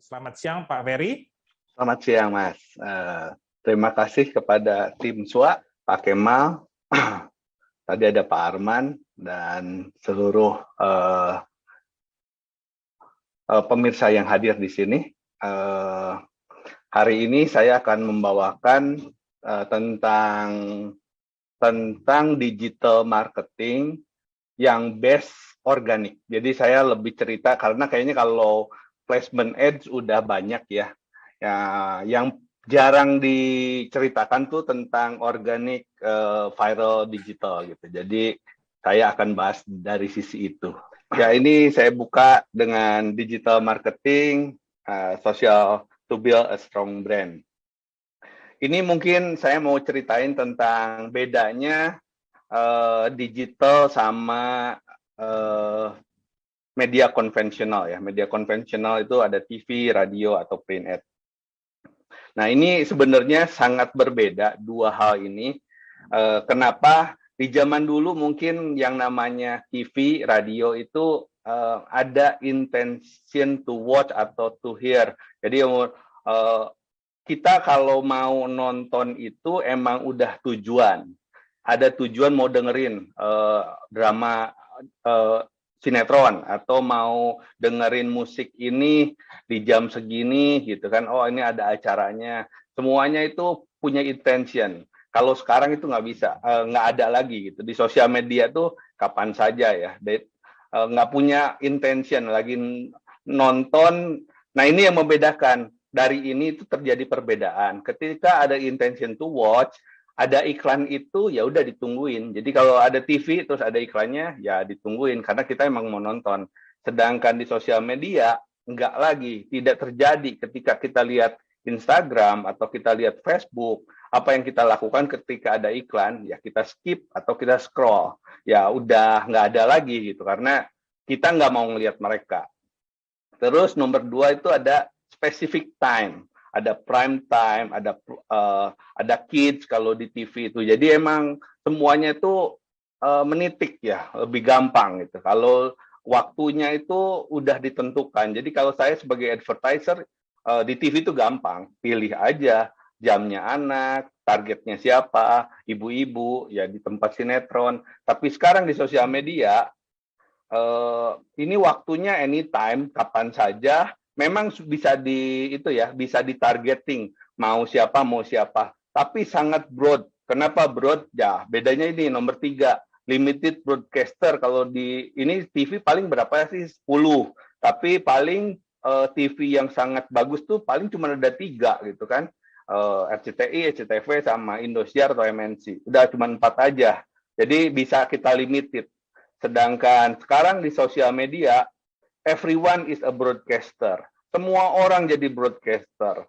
Selamat siang Pak Ferry. Selamat siang Mas. Terima kasih kepada tim SWA, Pak Kemal, tadi ada Pak Arman, dan seluruh pemirsa yang hadir di sini. Hari ini saya akan membawakan tentang digital marketing yang best organik. Jadi saya lebih cerita karena kayaknya kalau placement ads udah banyak ya. Yang jarang diceritakan tuh tentang organic viral digital gitu. Jadi saya akan bahas dari sisi itu. Ya, ini saya buka dengan digital marketing, social to build a strong brand. Ini mungkin saya mau ceritain tentang bedanya digital sama media konvensional ya. Media konvensional itu ada TV, radio, atau print ad. Nah, ini sebenarnya sangat berbeda dua hal ini. Kenapa? Di zaman dulu mungkin yang namanya TV, radio itu ada intention to watch atau to hear. Jadi kita kalau mau nonton itu emang udah tujuan. Ada tujuan mau dengerin drama sinetron atau mau dengerin musik ini di jam segini gitu kan. Oh, ini ada acaranya. Semuanya itu punya intention. Kalau sekarang itu nggak bisa, nggak ada lagi gitu. Di sosial media tuh kapan saja ya. Nggak punya intention lagi nonton. Nah, ini yang membedakan. Dari ini itu terjadi perbedaan. Ketika ada intention to watch, ada iklan itu ya udah ditungguin. Jadi kalau ada TV terus ada iklannya ya ditungguin karena kita emang mau nonton. Sedangkan di sosial media enggak lagi, tidak terjadi ketika kita lihat Instagram atau kita lihat Facebook, apa yang kita lakukan ketika ada iklan ya kita skip atau kita scroll. Ya udah nggak ada lagi gitu karena kita nggak mau ngelihat mereka. Terus nomor 2 itu ada specific time. Ada prime time, ada kids kalau di TV itu. Jadi emang semuanya itu menitik ya, lebih gampang gitu. Kalau waktunya itu udah ditentukan. Jadi kalau saya sebagai advertiser di TV itu gampang, pilih aja jamnya anak, targetnya siapa, ibu-ibu ya di tempat sinetron. Tapi sekarang di sosial media ini waktunya anytime, kapan saja. Memang bisa bisa ditargeting mau siapa, tapi sangat broad. Kenapa broad? Ya bedanya ini nomor 3, limited broadcaster. Kalau di ini TV paling berapa sih? 10, tapi paling TV yang sangat bagus tuh paling cuma ada 3 gitu kan. RCTI, SCTV sama Indosiar atau MNC. Udah cuma 4 aja. Jadi bisa kita limited. Sedangkan sekarang di sosial media everyone is a broadcaster. Semua orang jadi broadcaster.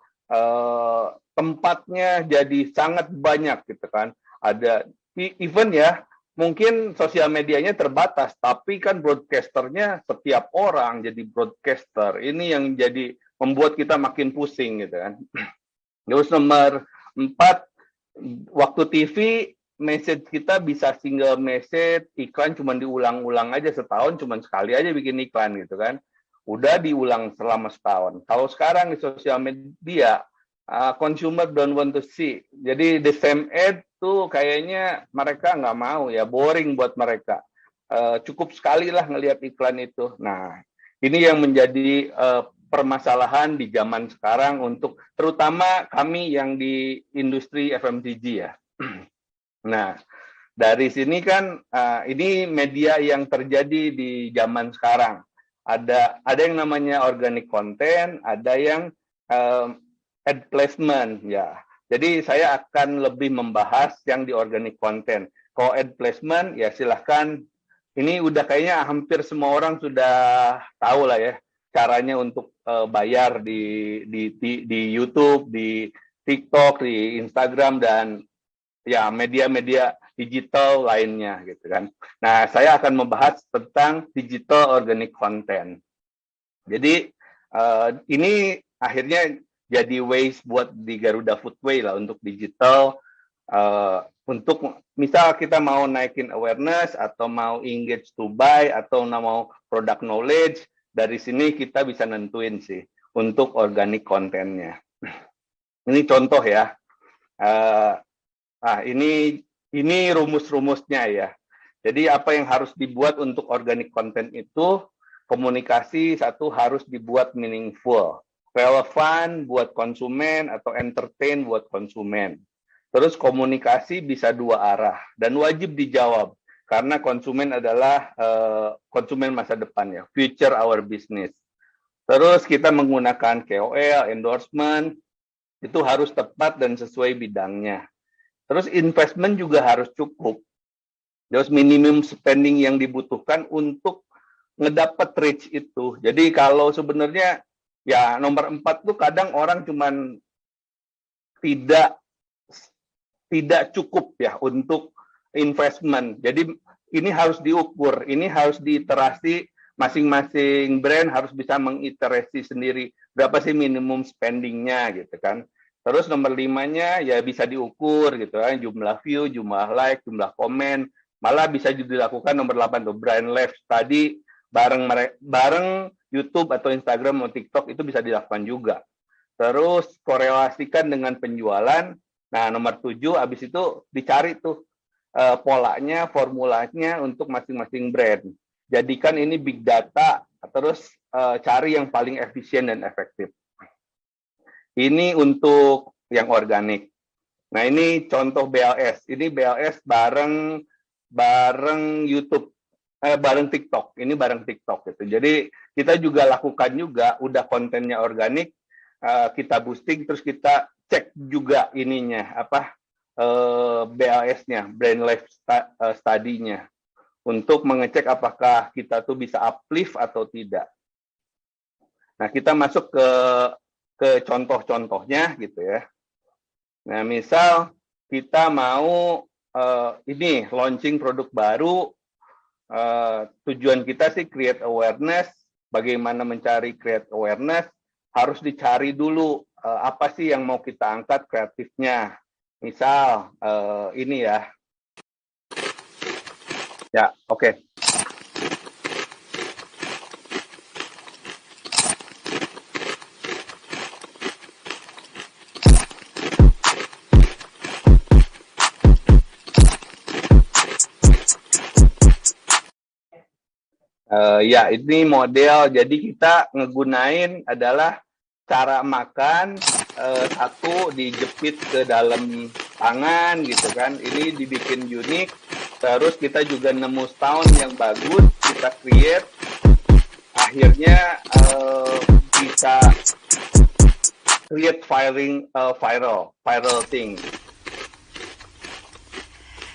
Tempatnya jadi sangat banyak gitu kan. Ada even ya, mungkin sosial medianya terbatas, tapi kan broadcasternya setiap orang jadi broadcaster. Ini yang jadi membuat kita makin pusing gitu kan. Terus nomor 4, waktu TV message kita bisa single message, iklan cuma diulang-ulang aja setahun, cuma sekali aja bikin iklan gitu kan. Udah diulang selama setahun. Kalau sekarang di sosial media, consumer don't want to see. Jadi the same ad tuh kayaknya mereka nggak mau ya, boring buat mereka. Cukup sekali lah ngelihat iklan itu. Nah, ini yang menjadi permasalahan di zaman sekarang untuk terutama kami yang di industri FMCG ya. Nah, dari sini kan ini media yang terjadi di zaman sekarang. Ada yang namanya organic content, ada yang ad placement ya. Jadi saya akan lebih membahas yang di organic content. Kalau ad placement ya silahkan. Ini udah kayaknya hampir semua orang sudah tahu lah ya caranya untuk bayar di YouTube, di TikTok, di Instagram dan ya media-media digital lainnya gitu kan. Nah, saya akan membahas tentang digital organic content. Jadi ini akhirnya jadi ways buat di Garuda Foodway lah untuk digital. Untuk misal kita mau naikin awareness atau mau engage to buy atau mau product knowledge, dari sini kita bisa nentuin sih. untuk organik kontennya. Ini contoh ya. Ini rumus-rumusnya ya. Jadi apa yang harus dibuat untuk organic content itu, komunikasi satu harus dibuat meaningful, relevan buat konsumen atau entertain buat konsumen. Terus komunikasi bisa dua arah dan wajib dijawab karena konsumen adalah konsumen masa depan ya, future our business. Terus kita menggunakan KOL, endorsement, itu harus tepat dan sesuai bidangnya. Terus investment juga harus cukup. Terus minimum spending yang dibutuhkan untuk ngedapat reach itu. Jadi kalau sebenarnya ya nomor 4 tuh kadang orang cuman tidak cukup ya untuk investment. Jadi ini harus diukur, ini harus diiterasi, masing-masing brand harus bisa mengiterasi sendiri berapa sih minimum spendingnya gitu kan. Terus nomor 5-nya ya bisa diukur gitu kan, jumlah view, jumlah like, jumlah komen. Malah bisa dilakukan nomor 8 tuh, brand live study bareng YouTube atau Instagram atau TikTok itu bisa dilakukan juga. Terus korelasikan dengan penjualan. Nah, nomor 7 habis itu dicari tuh polanya, formulanya untuk masing-masing brand. Jadikan ini big data, terus cari yang paling efisien dan efektif. Ini untuk yang organik. Nah, ini contoh BLS. Ini BLS bareng YouTube, bareng TikTok. Ini bareng TikTok gitu. Jadi kita juga lakukan juga, udah kontennya organik, kita boosting, terus kita cek juga ininya BLS-nya, brand life study-nya, untuk mengecek apakah kita tuh bisa uplift atau tidak. Nah, kita masuk ke contoh-contohnya gitu ya. Nah, misal kita mau ini launching produk baru, tujuan kita sih create awareness. Bagaimana mencari create awareness? Harus dicari dulu apa sih yang mau kita angkat kreatifnya. Misal ini ya. Ya, oke. Ya, ini model. Jadi kita ngegunain adalah cara makan, satu dijepit ke dalam tangan gitu kan. Ini dibikin unik. Terus kita juga nemu sound yang bagus, kita create. Akhirnya bisa create viral thing.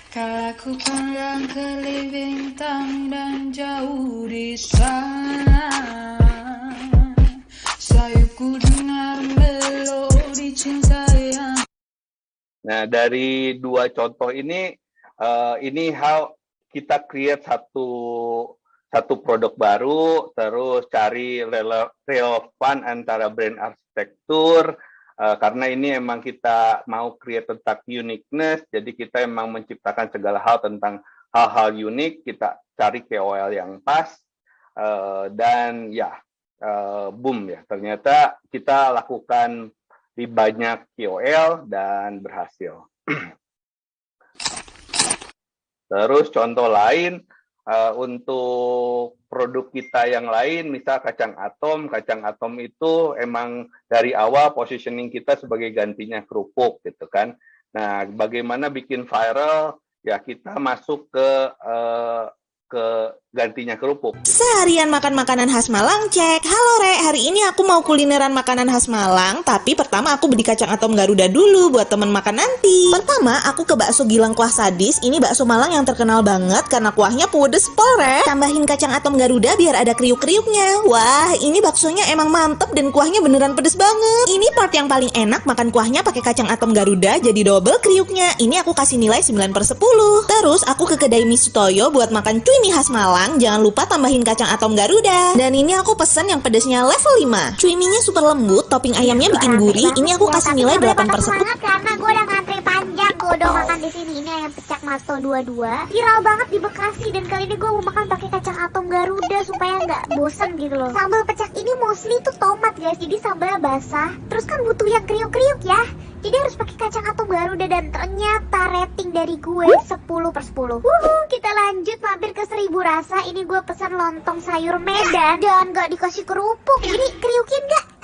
Kala ku pandang ke bintang dan jauh di sana, sayupku dengar melodi cinta yang. Nah, dari dua contoh ini how kita create satu produk baru, terus cari relevan antara brand arsitektur. Karena ini emang kita mau create tentang uniqueness, jadi kita emang menciptakan segala hal tentang hal-hal unik, kita cari KOL yang pas, dan ya, boom ya, ternyata kita lakukan di banyak KOL dan berhasil. Terus contoh lain, untuk produk kita yang lain, misal kacang atom itu emang dari awal positioning kita sebagai gantinya kerupuk gitu kan. Nah, bagaimana bikin viral? Ya kita masuk ke gantinya kerupuk. Seharian makan makanan khas Malang, cek. Halo Re, hari ini aku mau kulineran makanan khas Malang, tapi pertama aku beli kacang atom Garuda dulu buat temen makan nanti. Pertama, aku ke bakso Gilang Kuah Sadis. Ini bakso Malang yang terkenal banget karena kuahnya pedes pol, Re. Tambahin kacang atom Garuda biar ada kriuk-kriuknya. Wah, ini baksonya emang mantep dan kuahnya beneran pedes banget. Ini part yang paling enak, makan kuahnya pakai kacang atom Garuda jadi double kriuknya. Ini aku kasih nilai 9/10. Terus aku ke kedai mie Sutoyo buat makan cuy mie khas Malang. Jangan lupa tambahin kacang atom Garuda. Dan ini aku pesen yang pedesnya level 5. Cuy mie-nya super lembut, topping ayamnya bikin gurih. Ini aku kasih nilai 8/10. Karena gue udah ngantri panjang, gue mau makan di sini. Ini ayam pecak Masto 22. Viral banget di Bekasi dan kali ini gue mau makan pakai kacang atom Garuda supaya nggak bosan gitu loh. Sambal pecak ini mostly tuh tomat guys, jadi sambalnya basah. Terus kan butuh yang kriuk-kriuk ya. Jadi harus pakai kacang atom Garuda dan ternyata rating dari gue 10/10. Kita lanjut mampir ke 1000 Rasa. Ini gue pesan lontong sayur Medan dan nggak dikasih kerupuk. Ini kriukin nggak?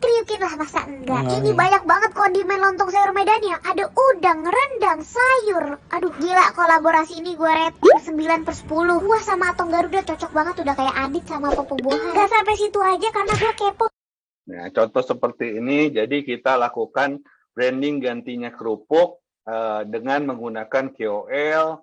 Kriukin lah, masa enggak? Ini banyak banget kondimen lontong sayur Medan ya. Ada udang, rendang, sayur. Aduh gila, kolaborasi ini gue rating 9/10. Gue sama Atom Garuda cocok banget, udah kayak Adit sama Popo Bohan. Gak sampai situ aja karena gue kepo. Nah, contoh seperti ini, jadi kita lakukan branding gantinya kerupuk dengan menggunakan KOL.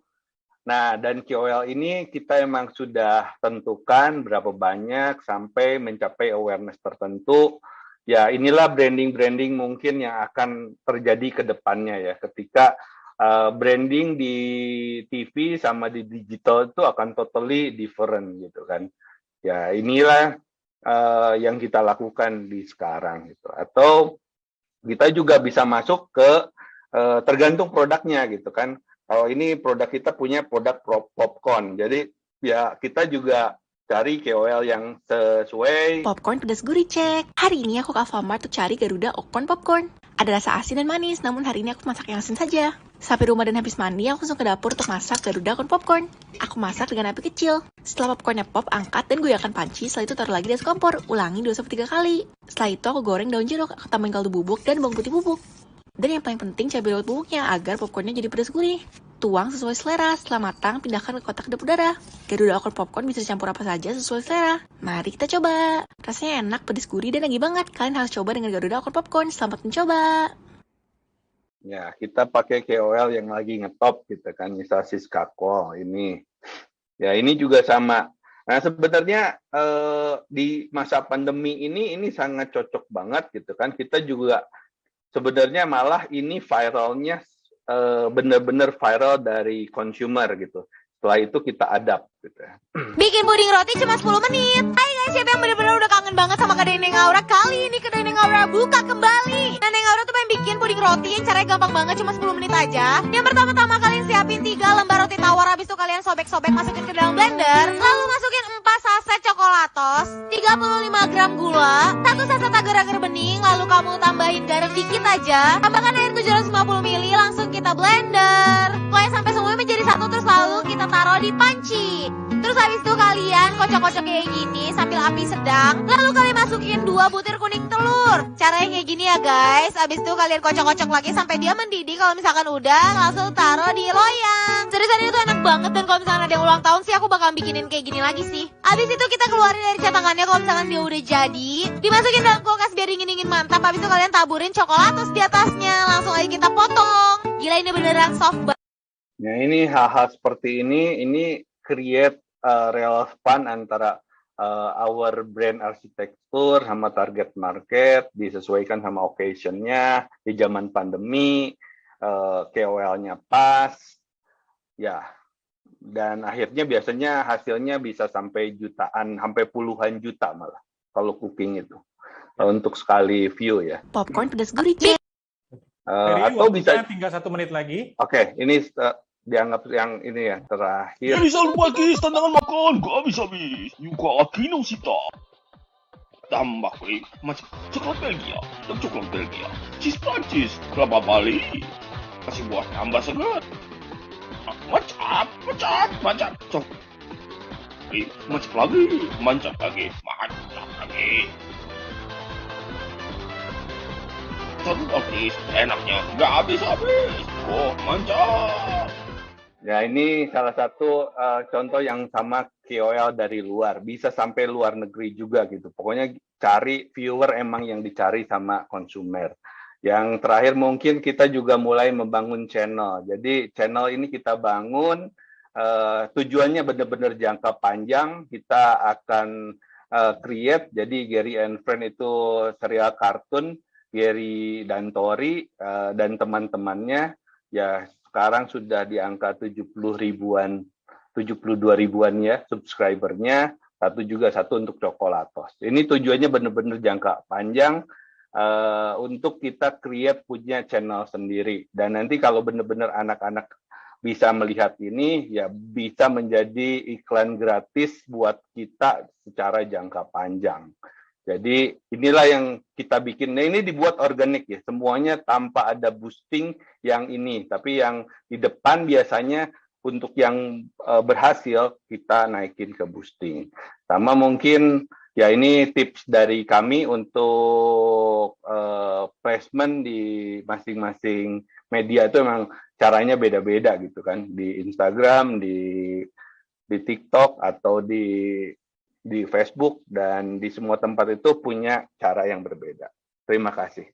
Nah, dan KOL ini kita emang sudah tentukan berapa banyak sampai mencapai awareness tertentu. Ya, inilah branding-branding mungkin yang akan terjadi ke depannya ya. Ketika branding di TV sama di digital itu akan totally different gitu kan. Ya, inilah yang kita lakukan di sekarang gitu. Atau kita juga bisa masuk ke tergantung produknya gitu kan. Kalau ini produk kita punya produk popcorn, jadi ya kita juga cari KOL yang sesuai. Popcorn pedas gurih cek. Hari ini aku ke Alfamart tuh cari Garuda Okon Popcorn. Ada rasa asin dan manis, namun hari ini aku masak yang asin saja. Sampai rumah dan habis mandi, aku langsung ke dapur untuk masak Garuda Okon Popcorn. Aku masak dengan api kecil. Setelah popcornnya pop, angkat dan goyangkan panci. Setelah itu taruh lagi di atas kompor. Ulangi 2-3 kali. Setelah itu aku goreng daun jeruk, aku tambahin kaldu bubuk dan bawang putih bubuk. Dan yang paling penting cabai rawit bubuknya agar popcornnya jadi pedas gurih. Tuang sesuai selera, setelah matang pindahkan ke kotak kedap udara. Garuda Okon Popcorn bisa dicampur apa saja sesuai selera. Mari kita coba. Rasanya enak, pedas gurih dan lagi banget. Kalian harus coba dengan Garuda Okon Popcorn. Selamat mencoba. Ya, kita pakai KOL yang lagi ngetop gitu kan, misal Siska Kol ini. Ya, ini juga sama. Nah, sebenarnya di masa pandemi ini sangat cocok banget gitu kan. Kita juga sebenarnya malah ini viralnya benar-benar viral dari consumer gitu. Setelah itu kita adapt gitu. Bikin puding roti cuma 10 menit. Hai guys, siapa yang benar-benar udah kangen banget sama Kedai Neng Aura? Kali ini Kedai Neng Aura buka kembali. Nah, Neng Aura tuh pengen bikin puding roti yang caranya gampang banget, cuma 10 menit aja. Yang pertama-tama kalian siapin 3 lembar roti tawar, habis itu kalian sobek-sobek masukin ke dalam blender. Lalu masukin 4 saset coklatos, 35 gram gula, 1 saset agar-agar bening, lalu kamu tambahin garam dikit aja. Tambahkan air 750 ml, langsung kita blender. Pokoknya sampai semuanya menjadi satu, terus lalu kita taruh di panci. Terus habis itu kalian kocok-kocok kayak gini sambil api sedang. Lalu kalian masukin 2 butir kuning telur. Caranya kayak gini ya guys. Habis itu kalian kocok-kocok lagi sampai dia mendidih. Kalau misalkan udah, langsung taruh di loyang. Seriusan itu enak banget. Dan kalau misalkan ada yang ulang tahun sih, aku bakal bikinin kayak gini lagi sih. Habis itu kita keluarin dari cetakannya. Kalau misalkan dia udah jadi, dimasukin dalam kulkas biar dingin-dingin mantap. Habis itu kalian taburin coklatos di atasnya. Langsung aja kita potong. Gila, ini beneran soft banget. Nah, ini hal-hal seperti ini create relevan antara our brand arsitektur sama target market, disesuaikan sama occasion-nya di zaman pandemi, KOL-nya pas, ya. Dan akhirnya biasanya hasilnya bisa sampai jutaan, sampai puluhan juta malah kalau cooking itu untuk sekali view ya. Popcorn pedas gurih cek. Atau bisa tinggal 1 menit lagi. Oke, ini dianggap yang ini ya terakhir. Bisa lupa guys, tantangan makan gak habis-habis. Yuka Akino Sita. Tambah macam coklat Belgia dan coklat Belgia, cheese Prancis, kelapa Bali. Kasih buah tambah segar. Macam. Cok. Macam lagi. Satu guys, enaknya gak habis-habis. Oh, mantap. Ya, ini salah satu contoh yang sama KOL dari luar. Bisa sampai luar negeri juga gitu. Pokoknya cari viewer emang yang dicari sama konsumer. Yang terakhir mungkin kita juga mulai membangun channel. Jadi channel ini kita bangun, tujuannya benar-benar jangka panjang. Kita akan create, jadi Gary and Friend itu serial kartun, Gary dan Tori dan teman-temannya, ya sekarang sudah di angka 72 ribuan ya subscribernya, satu untuk Coklatos. Ini tujuannya benar-benar jangka panjang, untuk kita create punya channel sendiri. Dan nanti kalau benar-benar anak-anak bisa melihat ini, ya bisa menjadi iklan gratis buat kita secara jangka panjang. Jadi inilah yang kita bikin. Nah, ini dibuat organik ya, semuanya tanpa ada boosting yang ini. Tapi yang di depan biasanya untuk yang berhasil kita naikin ke boosting. Sama mungkin ya ini tips dari kami untuk placement di masing-masing media itu memang caranya beda-beda gitu kan, di Instagram, di TikTok atau di Facebook, dan di semua tempat itu punya cara yang berbeda. Terima kasih.